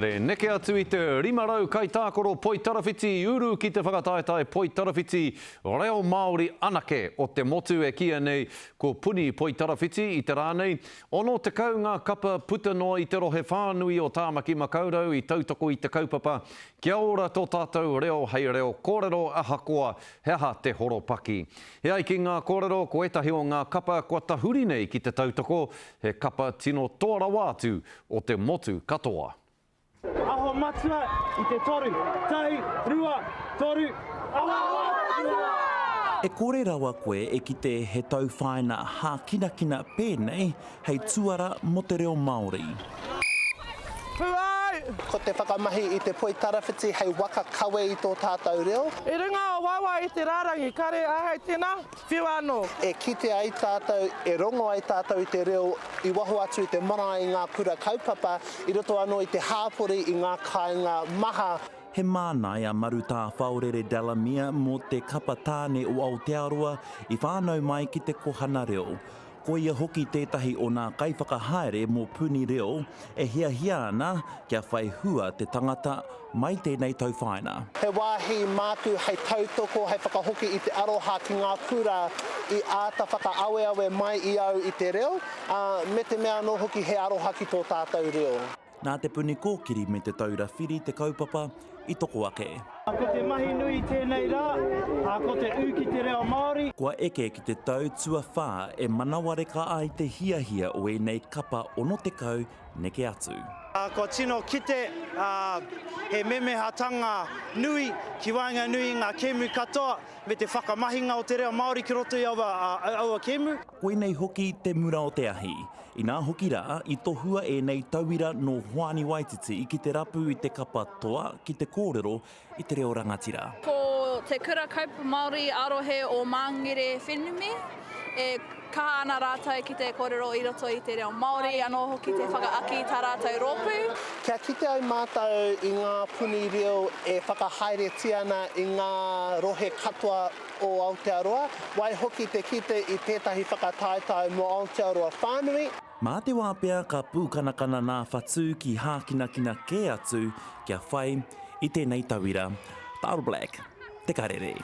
Neke atu i te rimarau kai tākoro poitarawhiti uru ki te whakataetae poitarawhiti reo Māori anake o te motu e kia nei ko puni poitarawhiti i te rānei. Ono te kau ngā kapa puta noa i te rohe whānui o Tāmaki Makaurau i tautoko i te kaupapa. Kia ora tō tātou reo hei reo kōrero ahakoa he aha te horopaki. He ai ki ngā kōrero ko etahi o ngā kapa kua tahuri nei ki te tautoko he kapa tino toara wātu o te motu katoa. Aho matua i te toru, tahi, rua, toru, aho matua! E kore rawa koe e ki te he tauwhaina hā kinakina pēnei hei tuara mo te reo Māori. Puai! Ko te whakamahi i te poitarawhiti hei waka kawe i tō tātou reo. I runga o wawa i te rārangi, kare ahai tēnā, whiu anō. E kite ai tātou, e rongo ai tātou i te reo, i waho atu i te mara i ngā kura kaupapa, i roto anō i te hāpori i ngā kāinga maha. He mānai a maru tā whaurere Dalamia mō te kapa tāne o Aotearoa i whānau mai ki te kohana reo. Ko ia hoki tētahi o nā kaiwhakahaere mō puni reo e hia ana kia whai hua te tangata mai tēnei tauwhaina. He wāhi māku hei tautoko hei whakahoki i te aroha ki ngā kura i āta whakaawe mai i au i te reo, me te mea no hoki he aroha ki tō tātou reo. Nā te puni kōkiri me te taura whiri te kaupapa i toko ake. Ko te mahi nui tēnei rā, ko te u ki te reo Māori. Kua eke ki te tau tua whā e manawareka ai te hiahia o e nei kapa ono te kau neke atu. Ko tino kite, he memehatanga nui, ki wainga nui ngā kēmu katoa, me te whakamahinga o te reo Māori ki roto i aua kēmu. Koe nei hoki te mura o te ahi. I nā hoki rā, i tohua e nei tauira no Hoani Waititi i ki te rapu i te kapa toa ki te kōrero i te reo rangatira. Ko te kura kaupa Māori arohe o Māngere Whenumi, e kaha ana rātai ki te kōrero i roto i te reo Māori, anō hoki te whakaaki tā rātai rōpū. Kia kite ai mātou i ngā puni reo e whakahaere tiana i ngā rohe katoa o Aotearoa, wai hoki te kite i tētahi whakataetai mo Aotearoa whānui. Mā te wāpea ka pūkanakana nā whatū ki hākinakina kē atu kia whai i tēnei tauira. Power Black, te karere.